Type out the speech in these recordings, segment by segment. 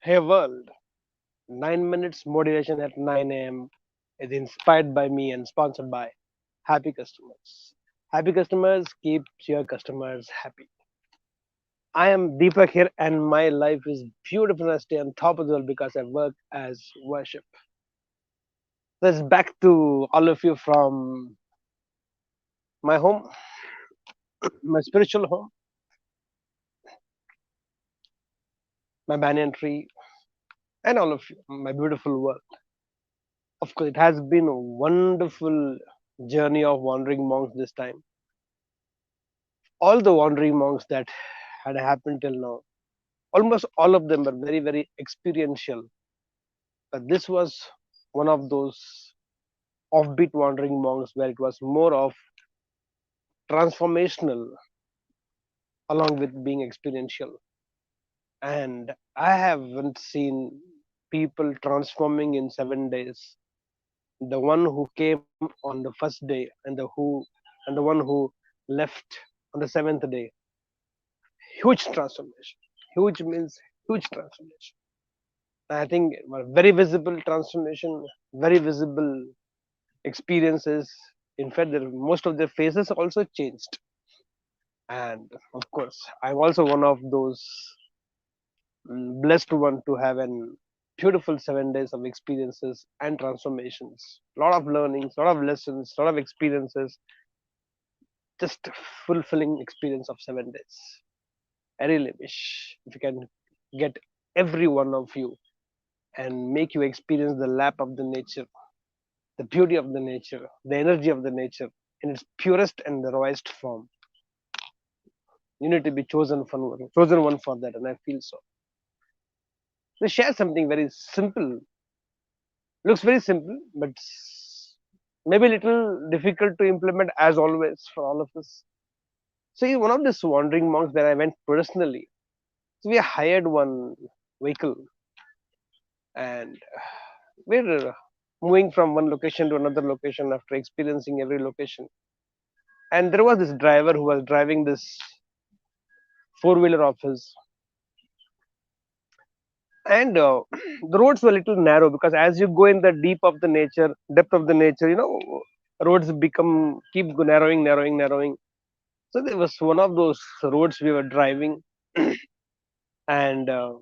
Hey world, 9 minutes motivation at 9 a.m. is inspired by me and sponsored by Happy Customers. Happy Customers keeps your customers happy. I am Deepak here and my life is beautiful and I stay on top of the world because I work as worship. Let's back to all of you from my home, my spiritual home, my banyan tree, and all of you, my beautiful world. Of course, it has been a wonderful journey of wandering monks this time. All the wandering monks that had happened till now, almost all of them were very, very experiential. But this was one of those offbeat wandering monks where it was more of transformational along with being experiential. And I haven't seen people transforming in 7 days. The one who came on the first day and the one who left on the seventh day, huge transformation. Huge means huge transformation. I think very visible transformation, very visible experiences. In fact, most of their faces also changed. And of course, I'm also one of those blessed one to have an beautiful 7 days of experiences and transformations. A lot of learnings, a lot of lessons, a lot of experiences. Just fulfilling experience of 7 days. I really wish if you can get every one of you and make you experience the lap of the nature, the beauty of the nature, the energy of the nature in its purest and the rawest form. You need to be chosen one for that, and I feel so. They share something very simple. Looks very simple, but maybe a little difficult to implement as always for all of us. See, one of these wandering monks where I went personally. So we hired one vehicle and we're moving from one location to another location after experiencing every location. And there was this driver who was driving this four-wheeler of his, and the roads were a little narrow because as you go in the deep of the nature, depth of the nature, roads become keep narrowing. So there was one of those roads we were driving, and there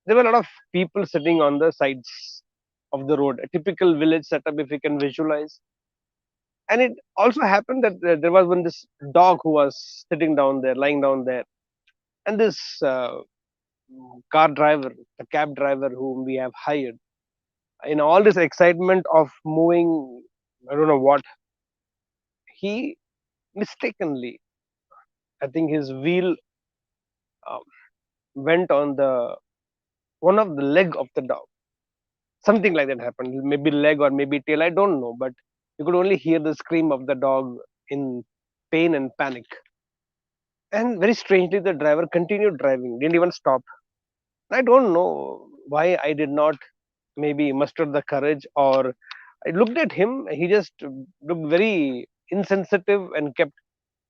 were a lot of people sitting on the sides of the road, a typical village setup if you can visualize. And it also happened that there was one this dog who was sitting down there, lying down there, and this car driver, the cab driver whom we have hired, in all this excitement of moving, I don't know what, he mistakenly, I think his wheel uh, went on the one of the leg of the dog. Something like that happened. Maybe leg or maybe tail. I don't know, but you could only hear the scream of the dog in pain and panic. And very strangely, the driver continued driving, didn't even stop. I don't know why I did not maybe muster the courage, or I looked at him. He just looked very insensitive and kept.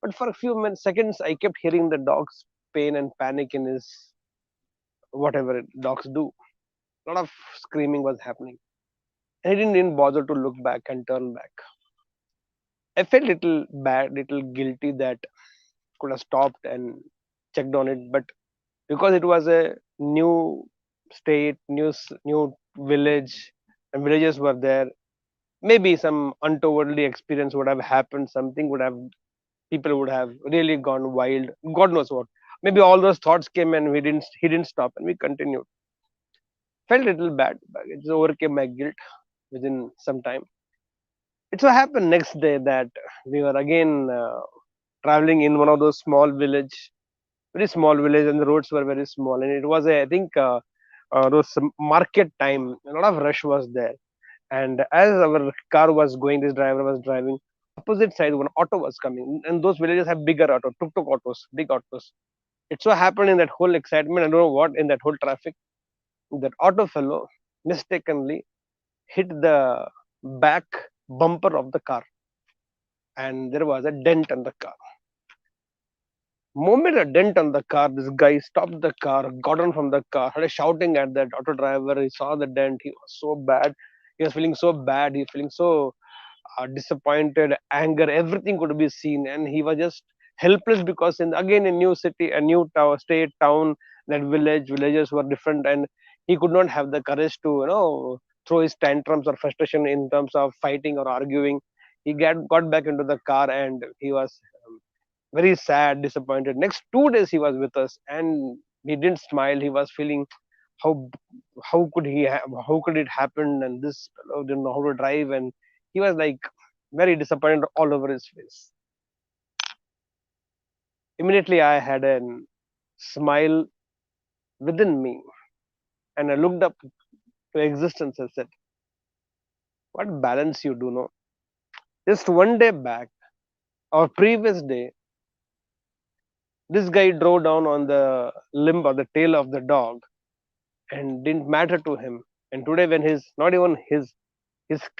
But for a few minutes, seconds, I kept hearing the dog's pain and panic in his whatever dogs do. A lot of screaming was happening. And he didn't even bother to look back and turn back. I felt little bad, little guilty that could have stopped and checked on it, but because it was a new state, new village, and villagers were there, maybe some untowardly experience would have happened. Something would have people would have really gone wild. God knows what. Maybe all those thoughts came and we didn't. He didn't stop, and we continued. Felt a little bad, but it overcame my guilt within some time. It so happened next day that we were again traveling in one of those small village, very small village, and the roads were very small. And it was a, I think, those market time. A lot of rush was there. And as our car was going, this driver was driving. Opposite side, one auto was coming, and those villages have bigger auto, tuk-tuk autos, big autos. It so happened in that whole excitement, I don't know what, in that whole traffic, that auto fellow mistakenly hit the back bumper of the car, and there was a dent in the car. Moment a dent on the car, this guy stopped the car, got on from the car, started shouting at that auto driver. He saw the dent. He was so bad. He was feeling so bad. He was feeling so disappointed, anger, everything could be seen, and he was just helpless because in again a new city, a new town, state, town, that villages were different, and he could not have the courage to throw his tantrums or frustration in terms of fighting or arguing. He got back into the car and he was very sad, disappointed. Next 2 days he was with us, and he didn't smile. He was feeling how how could it happen, and this fellow didn't know how to drive, and he was like very disappointed all over his face. Immediately I had a smile within me, and I looked up to existence and said, what balance you do know? Just one day back, or previous day, this guy drove down on the limb or the tail of the dog and didn't matter to him. And today when his not even his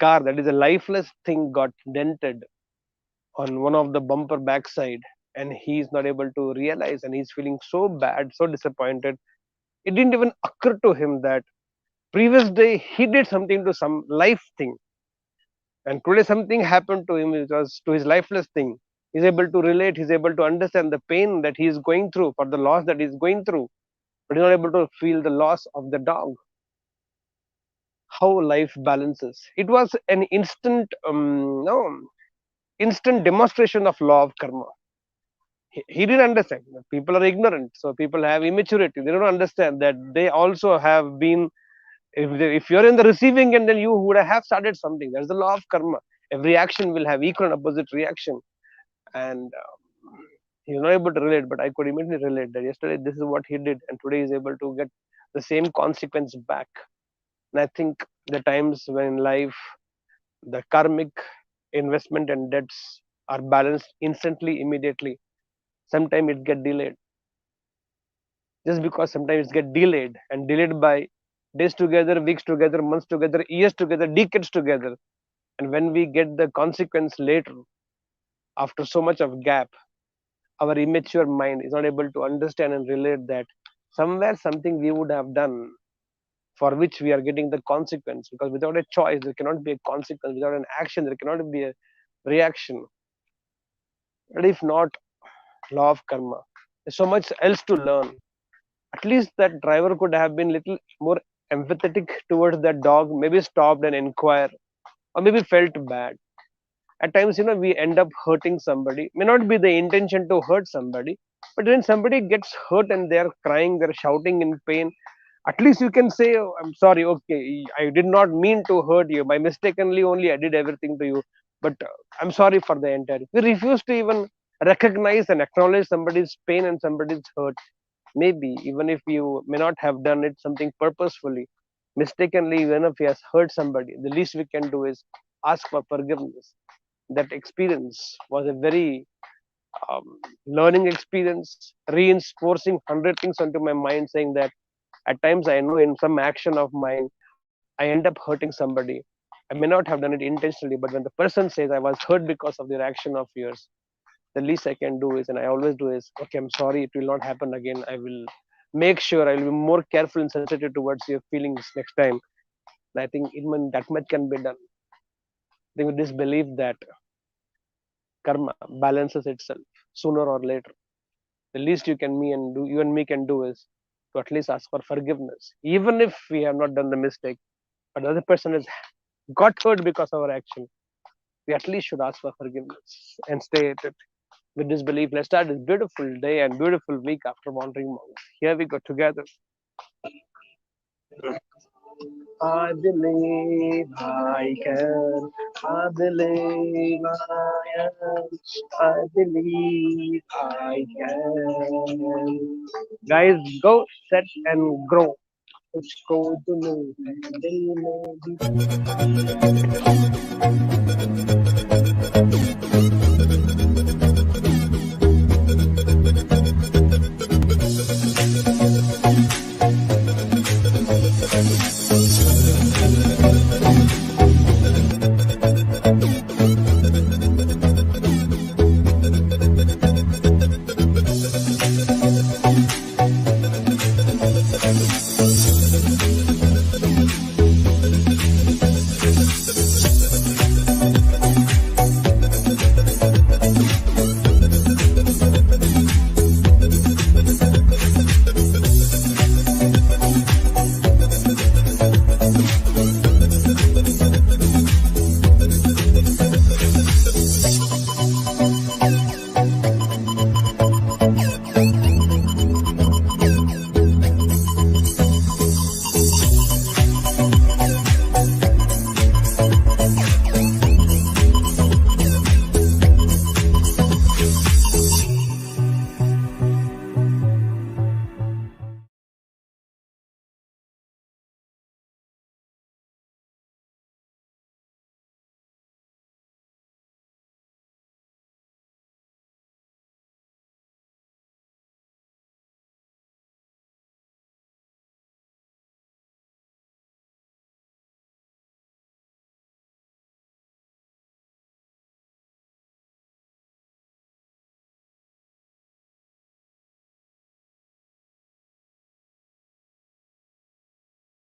car, that is a lifeless thing, got dented on one of the bumper backside, and he's not able to realize, and he's feeling so bad, so disappointed. It didn't even occur to him that previous day he did something to some life thing, and today something happened to him, it was to his lifeless thing. He's able to relate, he's able to understand the pain that he's going through for the loss that he's going through, but he's not able to feel the loss of the dog. How life balances. It was an instant no instant demonstration of law of karma. He didn't understand. People are ignorant, so people have immaturity. They don't understand that they also have been. If you're in the receiving end, then you would have started something. That's the law of karma. Every action will have equal and opposite reaction, and he's not able to relate. But I could immediately relate that yesterday this is what he did, and today he's able to get the same consequence back. And I think the times when life, the karmic investment and debts are balanced instantly, immediately. Sometimes it get delayed, just because sometimes it get delayed, and delayed by days together, weeks together, months together, years together, decades together. And when we get the consequence later, after so much of gap, our immature mind is not able to understand and relate that somewhere something we would have done for which we are getting the consequence, because without a choice there cannot be a consequence, without an action there cannot be a reaction. But if not law of karma, there's so much else to learn. At least that driver could have been little more empathetic towards that dog, maybe stopped and inquired, or maybe felt bad. At times, we end up hurting somebody. May not be the intention to hurt somebody, but when somebody gets hurt and they're crying, they're shouting in pain, at least you can say, oh, I'm sorry, okay, I did not mean to hurt you. By mistakenly only I did everything to you. But I'm sorry for the entire. We refuse to even recognize and acknowledge somebody's pain and somebody's hurt. Maybe even if you may not have done it something purposefully, mistakenly, even if he has hurt somebody, the least we can do is ask for forgiveness. That experience was a very learning experience, reinforcing 100 things onto my mind, saying that at times I know in some action of mine, I end up hurting somebody. I may not have done it intentionally, but when the person says I was hurt because of their action of yours, the least I can do is, and I always do is, okay, I'm sorry, it will not happen again. I will make sure I will be more careful and sensitive towards your feelings next time. And I think even that much can be done. I think with this belief that karma balances itself sooner or later. The least you and me can do is to at least ask for forgiveness, even if we have not done the mistake, but the other person has got hurt because of our action. We at least should ask for forgiveness and stay at it. With this belief, let's start this beautiful day and beautiful week after wandering monks. Here we go together. I believe I can. I believe I am. I believe I can. Guys, go set and grow. Let's go to know.